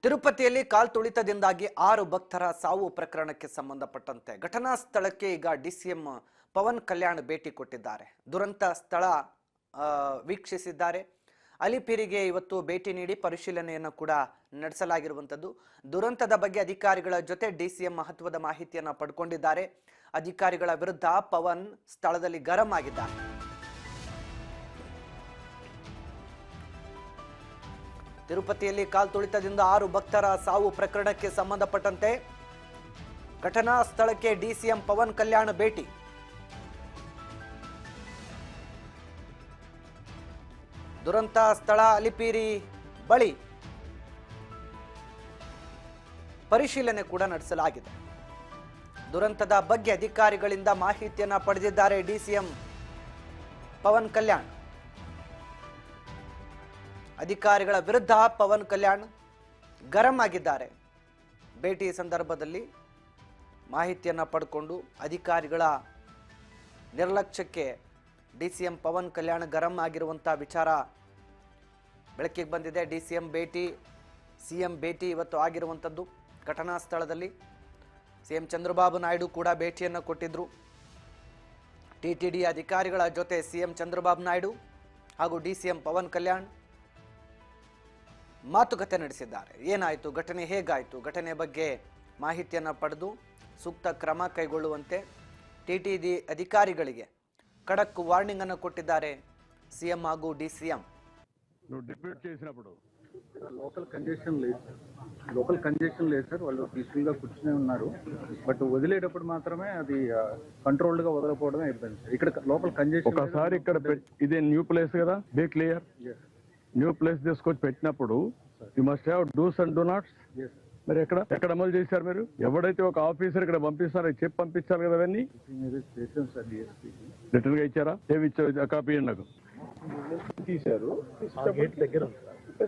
ತಿರುಪತಿಯಲ್ಲಿ ಕಾಲ್ತುಳಿತದಿಂದಾಗಿ 6 ಭಕ್ತರ ಸಾವು ಪ್ರಕರಣಕ್ಕೆ ಸಂಬಂಧಪಟ್ಟಂತೆ ಘಟನಾ ಸ್ಥಳಕ್ಕೆ ಈಗ ಡಿಸಿಎಂ ಪವನ್ ಕಲ್ಯಾಣ್ ಭೇಟಿ ಕೊಟ್ಟಿದ್ದಾರೆ. ದುರಂತ ಸ್ಥಳ ವೀಕ್ಷಿಸಿದ್ದಾರೆ. ಅಲಿಪಿರಿಗೆ ಇವತ್ತು ಭೇಟಿ ನೀಡಿ ಪರಿಶೀಲನೆಯನ್ನು ಕೂಡ ನಡೆಸಲಾಗಿರುವಂತದ್ದು. ದುರಂತದ ಬಗ್ಗೆ ಅಧಿಕಾರಿಗಳ ಜೊತೆ ಡಿಸಿಎಂ ಮಹತ್ವದ ಮಾಹಿತಿಯನ್ನು ಪಡೆದುಕೊಂಡಿದ್ದಾರೆ. ಅಧಿಕಾರಿಗಳ ವಿರುದ್ಧ ಪವನ್ ಸ್ಥಳದಲ್ಲಿ ಗರಂ ಆಗಿದ್ದಾರೆ. ತಿರುಪತಿಯಲ್ಲಿ ಕಾಲ್ತುಳಿತದಿಂದ 6 ಭಕ್ತರ ಸಾವು ಪ್ರಕರಣಕ್ಕೆ ಸಂಬಂಧಪಟ್ಟಂತೆ ಘಟನಾ ಸ್ಥಳಕ್ಕೆ ಡಿಸಿಎಂ ಪವನ್ ಕಲ್ಯಾಣ್ ಭೇಟಿ. ದುರಂತ ಸ್ಥಳ ಅಲಿಪಿರಿ ಬಳಿ ಪರಿಶೀಲನೆ ಕೂಡ ನಡೆಸಲಾಗಿದೆ. ದುರಂತದ ಬಗ್ಗೆ ಅಧಿಕಾರಿಗಳಿಂದ ಮಾಹಿತಿಯನ್ನ ಪಡೆದಿದ್ದಾರೆ ಡಿಸಿಎಂ ಪವನ್ ಕಲ್ಯಾಣ್. ಅಧಿಕಾರಿಗಳ ವಿರುದ್ಧ ಪವನ್ ಕಲ್ಯಾಣ್ ಗರಂ ಆಗಿದ್ದಾರೆ. ಭೇಟಿ ಸಂದರ್ಭದಲ್ಲಿ ಮಾಹಿತಿಯನ್ನು ಪಡೆದುಕೊಂಡು ಅಧಿಕಾರಿಗಳ ನಿರ್ಲಕ್ಷ್ಯಕ್ಕೆ ಡಿಸಿಎಂ ಪವನ್ ಕಲ್ಯಾಣ್ ಗರಂ ಆಗಿರುವಂಥ ವಿಚಾರ ಬೆಳಕಿಗೆ ಬಂದಿದೆ. ಡಿಸಿಎಂ ಭೇಟಿ, ಸಿಎಂ ಭೇಟಿ ಇವತ್ತು ಆಗಿರುವಂಥದ್ದು. ಘಟನಾ ಸ್ಥಳದಲ್ಲಿ ಸಿಎಂ ಚಂದ್ರಬಾಬು ನಾಯ್ಡು ಕೂಡ ಭೇಟಿಯನ್ನು ಕೊಟ್ಟಿದ್ರು. ಟಿಟಿಡಿ ಅಧಿಕಾರಿಗಳ ಜೊತೆ ಸಿಎಂ ಚಂದ್ರಬಾಬು ನಾಯ್ಡು ಹಾಗೂ ಡಿಸಿಎಂ ಪವನ್ ಕಲ್ಯಾಣ್ ಮಾತುಕತೆ ನಡೆಸಿದ್ದಾರೆ. ಏನಾಯಿತು, ಘಟನೆ ಹೇಗಾಯಿತು, ಘಟನೆ ಬಗ್ಗೆ ಮಾಹಿತಿಯನ್ನು ಪಡೆದು ಸೂಕ್ತ ಕ್ರಮ ಕೈಗೊಳ್ಳುವಂತೆ ಟಿಟಿಡಿ ಅಧಿಕಾರಿಗಳಿಗೆ ಖಡಕ್ ವಾರ್ನಿಂಗ್ ಅನ್ನು ಕೊಟ್ಟಿದ್ದಾರೆ ಸಿಎಂ ಹಾಗೂ ಡಿಸಿಎಂ. లోకల్ కంజెషన్ లేదు సార్. వాళ్ళు పీస్ఫుల్ గా కూర్చునే ఉన్నారు. బట్ వదిలేటప్పుడు మాత్రమే అది కంట్రోల్డ్ గా వదలకపోవడమే అయిపోయింది సార్. ఇక్కడ లోకల్ కంజెషన్ ఒకసారి ఇక్కడ ఇదే న్యూ ప్లేస్ కదా, బీ క్లియర్. న్యూ ప్లేస్ తీసుకొచ్చి పెట్టినప్పుడు you must have dos and don'ts. మరి ఎక్కడ అమలు చేశారు మీరు? ఎవడైతే ఒక ఆఫీసర్ ఇక్కడ పంపిస్తారో చెప్పి పంపించాలి కదా. అవన్నీ రిటర్న్ గా ఇచ్చారా? ఏమి ఇచ్చారు? కాపీ నాకు తీశారు.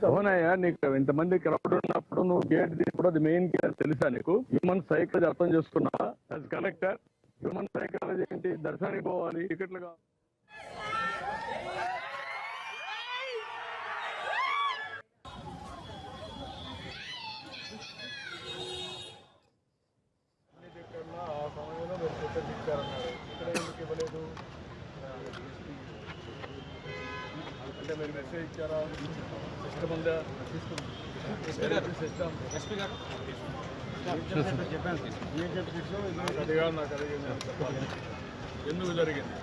అవునయ్యా, నీకు ఇంతమంది క్రౌడ్ ఉన్నప్పుడు నువ్వు గేట్ తీసుకోవడం అది మెయిన్ గేట్ తెలుసా నీకు? హ్యూమన్ సైకాలజీ అర్థం చేసుకున్నావా? యాజ్ కలెక్టర్ హ్యూమన్ సైకాలజీ ఏంటి? దర్శనానికి పోవాలి, టికెట్లుగా అంటే మీరు మెసేజ్ ఇచ్చారా? సిస్టమ్ ఉందా? సిస్టమ్ ఎస్పీ గారు అదిగా నాకు అడిగింది చెప్పాలి. ఎందుకు జరిగింది?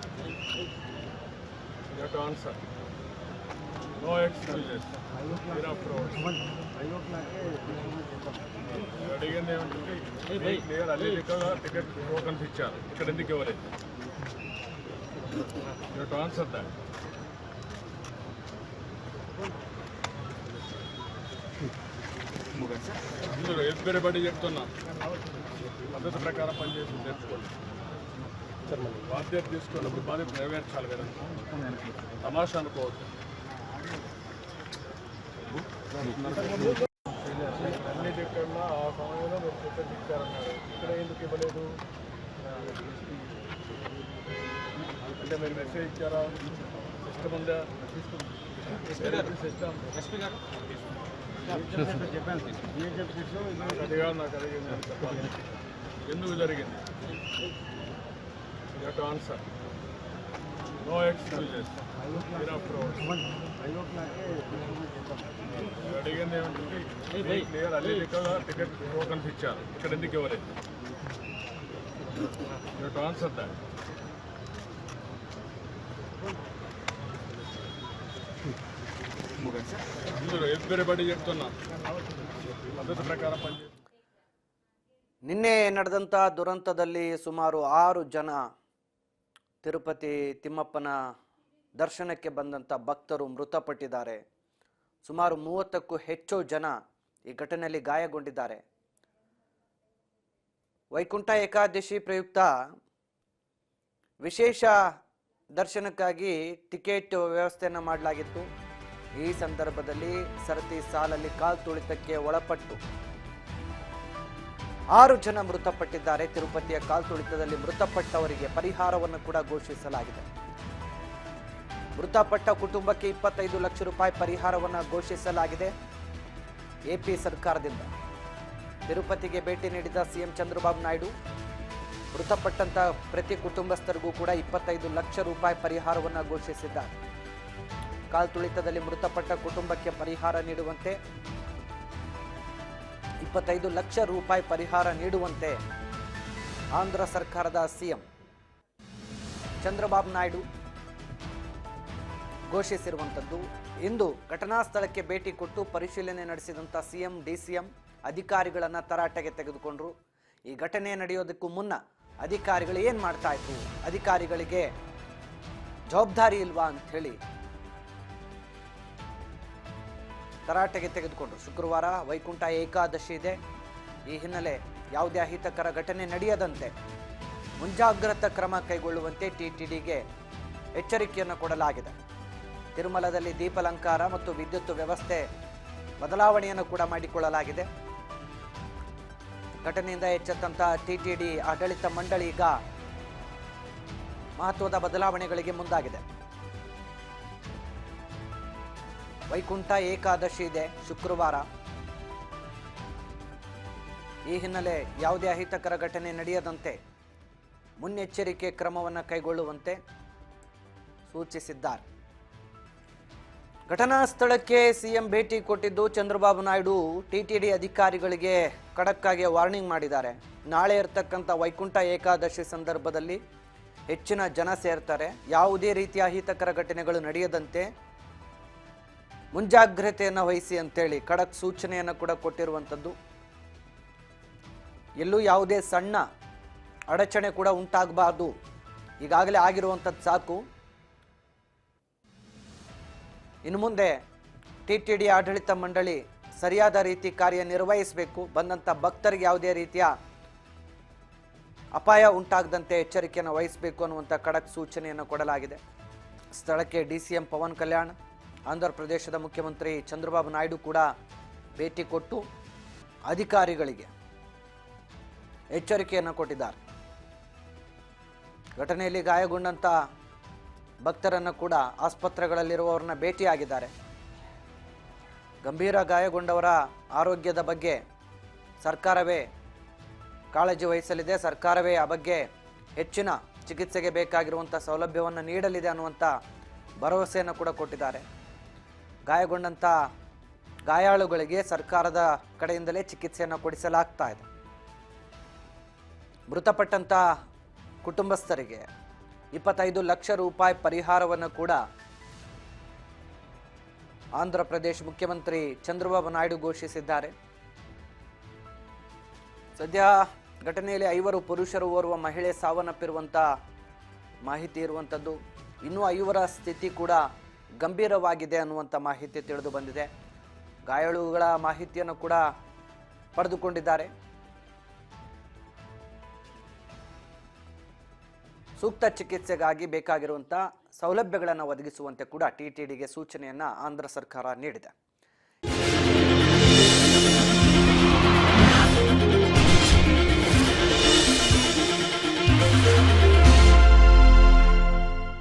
ఆన్సర్. No excuses. అడిగింది ఏమంటే క్లియర్ అన్ని టికెట్ టోకన్స్ ఇచ్చారు. ఇక్కడ ఎందుకు ఇవ్వలేదు? Answer that. ఎవ్రీబడి చెప్తున్నా పద్ధతి ప్రకారం పనిచేసి నేర్చుకోండి. బాధ్యత తీసుకున్నప్పుడు బాధ్యత నెరవేర్చాలి కదా. తమాషా అనుకోవద్దు. అన్ని టికెట్లో ఆ సమయంలో మీరు టికెట్ ఇచ్చారన్నారు. ఇక్కడ ఎందుకు ఇవ్వలేదు? అంటే మీరు మెసేజ్ ఇచ్చారా? సిస్టమ్ ఉందా? సిస్టమ్ ఎస్పీ గారు అదిగా నాకు అడిగింది చెప్పాలి. ఎందుకు జరిగింది? ఆన్సర్. No excuses. అడిగింది ఏమంటే క్లియర్ అన్ని టికెట్ టోకన్స్ ఇచ్చారు. ఇక్కడ ఎందుకు ఇవ్వలేదు? Answer that. ఎవ్రీబడి చెప్తున్నా పద్ధతి ప్రకారం పనిచేసి. ನಿನ್ನೆ ನಡೆದಂಥ ದುರಂತದಲ್ಲಿ ಸುಮಾರು 6 ಜನ ತಿರುಪತಿ ತಿಮ್ಮಪ್ಪನ ದರ್ಶನಕ್ಕೆ ಬಂದಂಥ ಭಕ್ತರು ಮೃತಪಟ್ಟಿದ್ದಾರೆ. ಸುಮಾರು 30ಕ್ಕೂ ಹೆಚ್ಚು ಜನ ಈ ಘಟನೆಯಲ್ಲಿ ಗಾಯಗೊಂಡಿದ್ದಾರೆ. ವೈಕುಂಠ ಏಕಾದಶಿ ಪ್ರಯುಕ್ತ ವಿಶೇಷ ದರ್ಶನಕ್ಕಾಗಿ ಟಿಕೆಟ್ ವ್ಯವಸ್ಥೆಯನ್ನು ಮಾಡಲಾಗಿತ್ತು. ಈ ಸಂದರ್ಭದಲ್ಲಿ ಸರತಿ ಸಾಲಲ್ಲಿ ಕಾಲ್ತುಳಿತಕ್ಕೆ ಒಳಪಟ್ಟು 6 ಜನ ಮೃತಪಟ್ಟಿದ್ದಾರೆ. ತಿರುಪತಿಯ ಕಾಲ್ತುಳಿತದಲ್ಲಿ ಮೃತಪಟ್ಟವರಿಗೆ ಪರಿಹಾರವನ್ನು ಕೂಡ ಘೋಷಿಸಲಾಗಿದೆ. ಮೃತಪಟ್ಟ ಕುಟುಂಬಕ್ಕೆ 25 ಲಕ್ಷ ರೂಪಾಯಿ ಪರಿಹಾರವನ್ನು ಘೋಷಿಸಲಾಗಿದೆ. ಎಪಿ ಸರ್ಕಾರದಿಂದ. ತಿರುಪತಿಗೆ ಭೇಟಿ ನೀಡಿದ ಸಿಎಂ ಚಂದ್ರಬಾಬು ನಾಯ್ಡು ಮೃತಪಟ್ಟಂತ ಪ್ರತಿ ಕುಟುಂಬಸ್ಥರಿಗೂ ಕೂಡ 25 ಲಕ್ಷ ರೂಪಾಯಿ ಪರಿಹಾರವನ್ನು ಘೋಷಿಸಿದ್ದಾರೆ. ಕಾಲ್ತುಳಿತದಲ್ಲಿ ಮೃತಪಟ್ಟ ಕುಟುಂಬಕ್ಕೆ ಪರಿಹಾರ ನೀಡುವಂತೆ 25 ಲಕ್ಷ ರೂಪಾಯಿ ಪರಿಹಾರ ನೀಡುವಂತೆ ಆಂಧ್ರ ಸರ್ಕಾರದ ಸಿಎಂ ಚಂದ್ರಬಾಬು ನಾಯ್ಡು ಘೋಷಿಸಿರುವಂಥದ್ದು. ಇಂದು ಘಟನಾ ಸ್ಥಳಕ್ಕೆ ಭೇಟಿ ಕೊಟ್ಟು ಪರಿಶೀಲನೆ ನಡೆಸಿದಂಥ ಸಿಎಂ ಡಿಸಿಎಂ ಅಧಿಕಾರಿಗಳನ್ನು ತರಾಟೆಗೆ ತೆಗೆದುಕೊಂಡ್ರು. ಈ ಘಟನೆ ನಡೆಯೋದಕ್ಕೂ ಮುನ್ನ ಅಧಿಕಾರಿಗಳು ಏನು ಮಾಡ್ತಾ ಇತ್ತು, ಅಧಿಕಾರಿಗಳಿಗೆ ಜವಾಬ್ದಾರಿ ಇಲ್ವಾ ಅಂತ ಹೇಳಿ ತರಾಟೆಗೆ ತೆಗೆದುಕೊಂಡ್ರು. ಶುಕ್ರವಾರ ವೈಕುಂಠ ಏಕಾದಶಿ ಇದೆ. ಈ ಹಿನ್ನೆಲೆ ಯಾವುದೇ ಅಹಿತಕರ ಘಟನೆ ನಡೆಯದಂತೆ ಮುಂಜಾಗ್ರತಾ ಕ್ರಮ ಕೈಗೊಳ್ಳುವಂತೆ ಟಿಟಿಡಿಗೆ ಎಚ್ಚರಿಕೆಯನ್ನು ಕೊಡಲಾಗಿದೆ. ತಿರುಮಲದಲ್ಲಿ ದೀಪಾಲಂಕಾರ ಮತ್ತು ವಿದ್ಯುತ್ ವ್ಯವಸ್ಥೆ ಬದಲಾವಣೆಯನ್ನು ಕೂಡ ಮಾಡಿಕೊಳ್ಳಲಾಗಿದೆ. ಘಟನೆಯಿಂದ ಎಚ್ಚೆತ್ತಂತ ಟಿಟಿಡಿ ಆಡಳಿತ ಮಂಡಳಿ ಈಗ ಮಹತ್ವದ ಬದಲಾವಣೆಗಳಿಗೆ ಮುಂದಾಗಿದೆ. ವೈಕುಂಠ ಏಕಾದಶಿ ಇದೆ ಶುಕ್ರವಾರ. ಈ ಹಿನ್ನೆಲೆ ಯಾವುದೇ ಅಹಿತಕರ ಘಟನೆ ನಡೆಯದಂತೆ ಮುನ್ನೆಚ್ಚರಿಕೆ ಕ್ರಮವನ್ನು ಕೈಗೊಳ್ಳುವಂತೆ ಸೂಚಿಸಿದ್ದಾರೆ. ಘಟನಾ ಸ್ಥಳಕ್ಕೆ ಸಿಎಂ ಭೇಟಿ ಕೊಟ್ಟಿದ್ದು ಚಂದ್ರಬಾಬು ನಾಯ್ಡು ಟಿಟಿಡಿ ಅಧಿಕಾರಿಗಳಿಗೆ ಖಡಕ್ಕಾಗಿ ವಾರ್ನಿಂಗ್ ಮಾಡಿದ್ದಾರೆ. ನಾಳೆ ಇರತಕ್ಕಂಥ ವೈಕುಂಠ ಏಕಾದಶಿ ಸಂದರ್ಭದಲ್ಲಿ ಹೆಚ್ಚಿನ ಜನ ಸೇರ್ತಾರೆ. ಯಾವುದೇ ರೀತಿಯ ಅಹಿತಕರ ಘಟನೆಗಳು ನಡೆಯದಂತೆ ಮುಂಜಾಗ್ರತೆಯನ್ನು ವಹಿಸಿ ಅಂತೇಳಿ ಖಡಕ್ ಸೂಚನೆಯನ್ನು ಕೂಡ ಕೊಟ್ಟಿರುವಂಥದ್ದು. ಎಲ್ಲೂ ಯಾವುದೇ ಸಣ್ಣ ಅಡಚಣೆ ಕೂಡ ಉಂಟಾಗಬಾರ್ದು, ಈಗಾಗಲೇ ಆಗಿರುವಂಥದ್ದು ಸಾಕು. ಇನ್ನು ಮುಂದೆ ಟಿಟಿಡಿ ಆಡಳಿತ ಮಂಡಳಿ ಸರಿಯಾದ ರೀತಿ ಕಾರ್ಯನಿರ್ವಹಿಸಬೇಕು. ಬಂದಂಥ ಭಕ್ತರಿಗೆ ಯಾವುದೇ ರೀತಿಯ ಅಪಾಯ ಉಂಟಾಗದಂತೆ ಎಚ್ಚರಿಕೆಯನ್ನು ವಹಿಸಬೇಕು ಅನ್ನುವಂಥ ಖಡಕ್ ಸೂಚನೆಯನ್ನು ಕೊಡಲಾಗಿದೆ. ಸ್ಥಳಕ್ಕೆ ಡಿಸಿಎಂ ಪವನ್ ಕಲ್ಯಾಣ್, ಆಂಧ್ರ ಪ್ರದೇಶದ ಮುಖ್ಯಮಂತ್ರಿ ಚಂದ್ರಬಾಬು ನಾಯ್ಡು ಕೂಡ ಭೇಟಿ ಕೊಟ್ಟು ಅಧಿಕಾರಿಗಳಿಗೆ ಎಚ್ಚರಿಕೆಯನ್ನು ಕೊಟ್ಟಿದ್ದಾರೆ. ಘಟನೆಯಲ್ಲಿ ಗಾಯಗೊಂಡಂಥ ಭಕ್ತರನ್ನು ಕೂಡ ಆಸ್ಪತ್ರೆಗಳಲ್ಲಿರುವವರನ್ನ ಭೇಟಿಯಾಗಿದ್ದಾರೆ. ಗಂಭೀರ ಗಾಯಗೊಂಡವರ ಆರೋಗ್ಯದ ಬಗ್ಗೆ ಸರ್ಕಾರವೇ ಕಾಳಜಿ ವಹಿಸಲಿದೆ. ಸರ್ಕಾರವೇ ಆ ಬಗ್ಗೆ ಹೆಚ್ಚಿನ ಚಿಕಿತ್ಸೆಗೆ ಬೇಕಾಗಿರುವಂಥ ಸೌಲಭ್ಯವನ್ನು ನೀಡಲಿದೆ ಅನ್ನುವಂಥ ಭರವಸೆಯನ್ನು ಕೂಡ ಕೊಟ್ಟಿದ್ದಾರೆ. ಗಾಯಗೊಂಡಂಥ ಗಾಯಾಳುಗಳಿಗೆ ಸರ್ಕಾರದ ಕಡೆಯಿಂದಲೇ ಚಿಕಿತ್ಸೆಯನ್ನು ಕೊಡಿಸಲಾಗ್ತಾ ಇದೆ. ಮೃತಪಟ್ಟಂಥ ಕುಟುಂಬಸ್ಥರಿಗೆ 25 ಲಕ್ಷ ರೂಪಾಯಿ ಪರಿಹಾರವನ್ನು ಕೂಡ ಆಂಧ್ರ ಪ್ರದೇಶ ಮುಖ್ಯಮಂತ್ರಿ ಚಂದ್ರಬಾಬು ನಾಯ್ಡು ಘೋಷಿಸಿದ್ದಾರೆ. ಸದ್ಯ ಘಟನೆಯಲ್ಲಿ 5 ಪುರುಷರು, ಓರ್ವ ಮಹಿಳೆ ಸಾವನ್ನಪ್ಪಿರುವಂಥ ಮಾಹಿತಿ ಇರುವಂಥದ್ದು. ಇನ್ನೂ 5 ಸ್ಥಿತಿ ಕೂಡ ಗಂಭೀರವಾಗಿದೆ ಅನ್ನುವಂಥ ಮಾಹಿತಿ ತಿಳಿದು ಬಂದಿದೆ. ಗಾಯಾಳುಗಳ ಮಾಹಿತಿಯನ್ನು ಕೂಡ ಪಡೆದುಕೊಂಡಿದ್ದಾರೆ. ಸೂಕ್ತ ಚಿಕಿತ್ಸೆಗಾಗಿ ಬೇಕಾಗಿರುವಂಥ ಸೌಲಭ್ಯಗಳನ್ನು ಒದಗಿಸುವಂತೆ ಕೂಡ ಟಿಟಿಡಿಗೆ ಸೂಚನೆಯನ್ನು ಆಂಧ್ರ ಸರ್ಕಾರ ನೀಡಿದೆ.